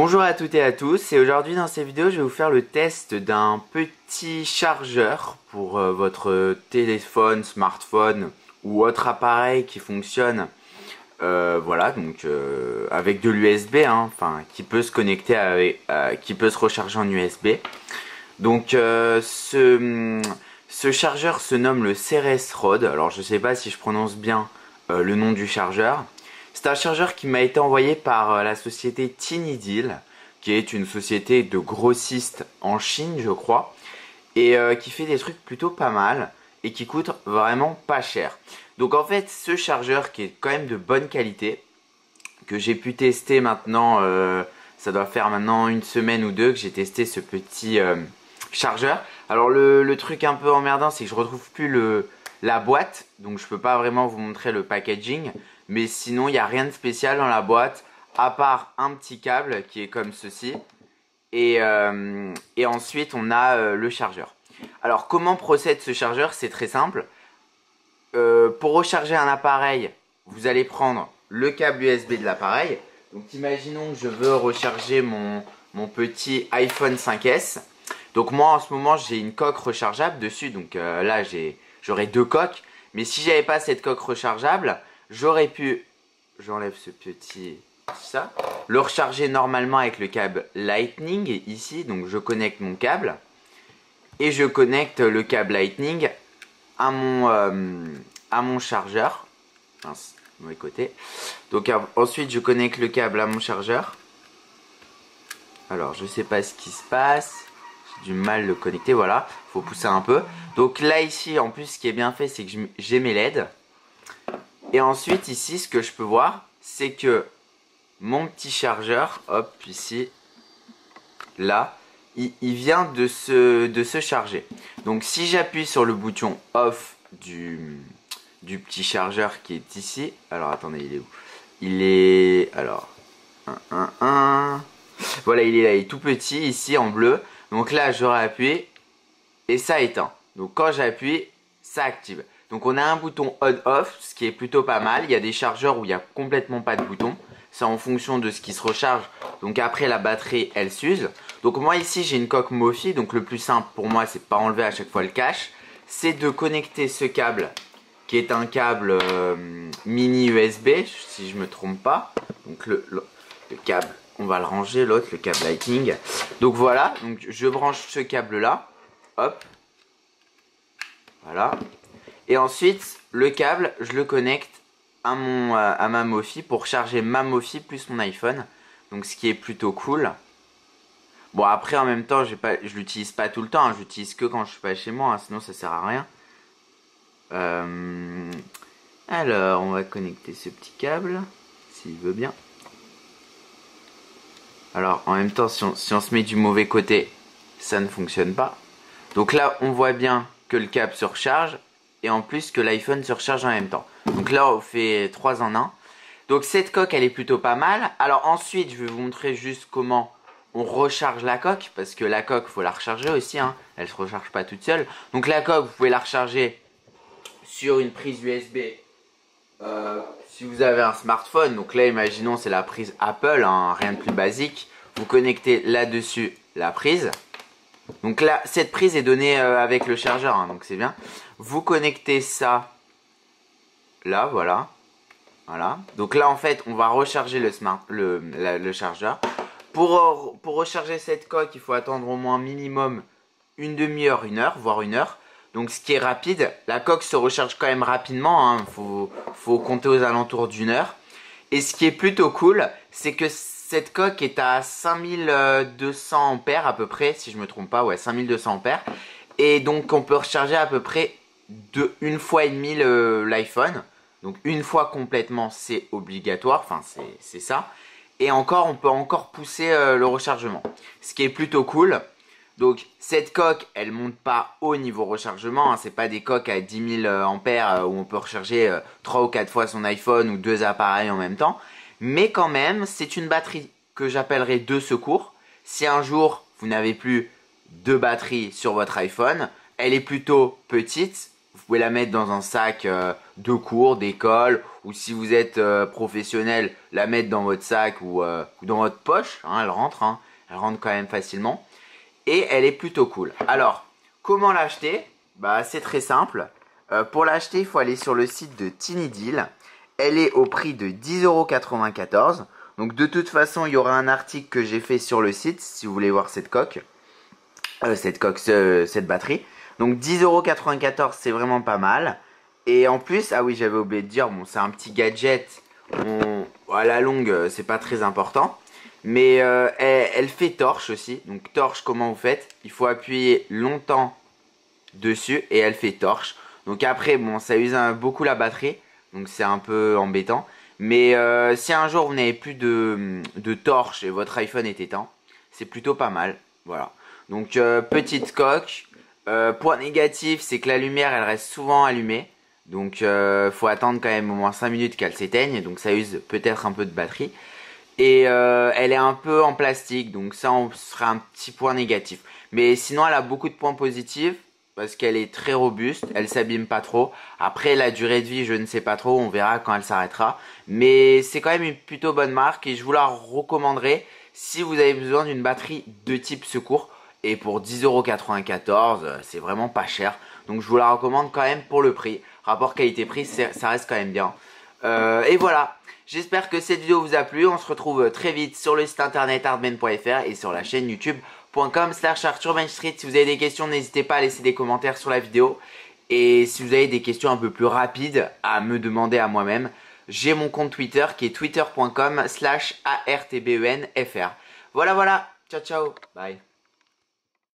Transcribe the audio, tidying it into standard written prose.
Bonjour à toutes et à tous, et aujourd'hui dans cette vidéo je vais vous faire le test d'un petit chargeur pour votre téléphone, smartphone ou autre appareil qui fonctionne voilà, donc avec de l'USB, hein, enfin qui peut se connecter avec, qui peut se recharger en USB. Donc ce chargeur se nomme le Ceres Rod. Alors je sais pas si je prononce bien le nom du chargeur. C'est un chargeur qui m'a été envoyé par la société Tinydeal, qui est une société de grossistes en Chine, je crois, et qui fait des trucs plutôt pas mal et qui coûte vraiment pas cher. Donc en fait, ce chargeur qui est quand même de bonne qualité, que j'ai pu tester maintenant, ça doit faire maintenant une semaine ou deux que j'ai testé ce petit chargeur. Alors le truc un peu emmerdant, c'est que je retrouve plus la boîte, donc je peux pas vraiment vous montrer le packaging. Mais sinon, il n'y a rien de spécial dans la boîte, à part un petit câble qui est comme ceci. Et ensuite, on a le chargeur. Alors, comment procède ce chargeur? C'est très simple. Pour recharger un appareil, vous allez prendre le câble USB de l'appareil. Donc, imaginons que je veux recharger mon petit iPhone 5S. Donc, moi, en ce moment, j'ai une coque rechargeable dessus. Donc, là, j'aurai deux coques. Mais si j'avais pas cette coque rechargeable, j'aurais pu, j'enlève ce petit, ça, le recharger normalement avec le câble Lightning ici. Donc je connecte mon câble et je connecte le câble Lightning à mon chargeur. Mince, mauvais côté. Donc ensuite je connecte le câble à mon chargeur. Alors je sais pas ce qui se passe. J'ai du mal à le connecter, voilà. Faut pousser un peu. Donc là ici en plus ce qui est bien fait, c'est que j'ai mes LED. Et ensuite ici ce que je peux voir, c'est que mon petit chargeur, hop ici, là, il vient de se charger. Donc si j'appuie sur le bouton off du petit chargeur qui est ici, alors attendez, il est où? Il est, alors, voilà, il est là, il est tout petit ici en bleu. Donc là j'aurais appuyé et ça éteint. Donc quand j'appuie, ça active. Donc on a un bouton on-off, ce qui est plutôt pas mal. Il y a des chargeurs où il n'y a complètement pas de bouton. C'est en fonction de ce qui se recharge. Donc après la batterie, elle s'use. Donc moi ici j'ai une coque Mofi. Donc le plus simple pour moi, c'est de pas enlever à chaque fois le cache. C'est de connecter ce câble, qui est un câble mini USB, si je me trompe pas. Donc le câble, on va le ranger, l'autre, le câble Lightning. Donc voilà, donc je branche ce câble là. Hop. Voilà. Et ensuite, le câble, je le connecte à ma Mofi pour charger ma Mofi plus mon iPhone. Donc ce qui est plutôt cool. Bon après en même temps, je l'utilise pas tout le temps. Hein, j'utilise que quand je suis pas chez moi. Hein, sinon ça sert à rien. Alors on va connecter ce petit câble. S'il veut bien. Alors en même temps, si on se met du mauvais côté, ça ne fonctionne pas. Donc là on voit bien que le câble se recharge. Et en plus que l'iPhone se recharge en même temps. Donc là on fait 3 en 1. Donc cette coque elle est plutôt pas mal. Alors ensuite je vais vous montrer juste comment on recharge la coque. Parce que la coque faut la recharger aussi, hein. Elle se recharge pas toute seule. Donc la coque vous pouvez la recharger sur une prise USB si vous avez un smartphone. Donc là imaginons c'est la prise Apple, hein, rien de plus basique. Vous connectez là-dessus la prise. Donc là, cette prise est donnée avec le chargeur, hein, donc c'est bien. Vous connectez ça là, voilà. Voilà. Donc là, en fait, on va recharger le chargeur. Pour recharger cette coque, il faut attendre au moins minimum une demi-heure, une heure, voire une heure. Donc ce qui est rapide, la coque se recharge quand même rapidement. Hein, faut compter aux alentours d'une heure. Et ce qui est plutôt cool, c'est que cette coque est à 5200 ampères à peu près, si je me trompe pas, ouais, 5200 ampères. Et donc on peut recharger à peu près une fois et demie l'iPhone. Donc une fois complètement, c'est obligatoire, enfin c'est ça. Et encore, on peut encore pousser le rechargement. Ce qui est plutôt cool. Donc cette coque, elle monte pas au niveau rechargement, hein, c'est pas des coques à 10 000 ampères où on peut recharger 3 ou 4 fois son iPhone ou deux appareils en même temps. Mais quand même, c'est une batterie que j'appellerai de secours. Si un jour, vous n'avez plus de batterie sur votre iPhone, elle est plutôt petite, Vous pouvez la mettre dans un sac de cours, d'école, ou si vous êtes professionnel, la mettre dans votre sac ou dans votre poche. Hein, elle rentre quand même facilement. Et elle est plutôt cool. Alors, comment l'acheter? Bah, c'est très simple. Pour l'acheter, il faut aller sur le site de Tinydeal. Elle est au prix de 10,94 €. Donc de toute façon, il y aura un article que j'ai fait sur le site si vous voulez voir cette coque. Cette batterie. Donc 10,94 €, c'est vraiment pas mal. Et en plus, ah oui, j'avais oublié de dire, bon, c'est un petit gadget. À la longue, c'est pas très important. Mais elle fait torche aussi. Donc torche, comment vous faites? Il faut appuyer longtemps dessus et elle fait torche. Donc après, bon, ça use beaucoup la batterie. Donc c'est un peu embêtant. Mais si un jour vous n'avez plus de torche et votre iPhone est éteint, c'est plutôt pas mal. Voilà. Donc petite coque. Point négatif, c'est que la lumière elle reste souvent allumée. Donc faut attendre quand même au moins 5 minutes qu'elle s'éteigne. Donc ça use peut-être un peu de batterie. Et elle est un peu en plastique. Donc ça on sera un petit point négatif. Mais sinon elle a beaucoup de points positifs. Parce qu'elle est très robuste, elle s'abîme pas trop. Après la durée de vie je ne sais pas trop, on verra quand elle s'arrêtera. Mais c'est quand même une plutôt bonne marque et je vous la recommanderais si vous avez besoin d'une batterie de type secours. Et pour 10,94 €, c'est vraiment pas cher. Donc je vous la recommande quand même pour le prix. Rapport qualité-prix, ça reste quand même bien. Et voilà, j'espère que cette vidéo vous a plu. On se retrouve très vite sur le site internet hardben.fr et sur la chaîne youtube.com/ArthurMainStreet. Si vous avez des questions, n'hésitez pas à laisser des commentaires sur la vidéo. Et si vous avez des questions un peu plus rapides à me demander à moi-même, j'ai mon compte Twitter qui est twitter.com/ARTBENFR. Voilà, ciao ciao, bye.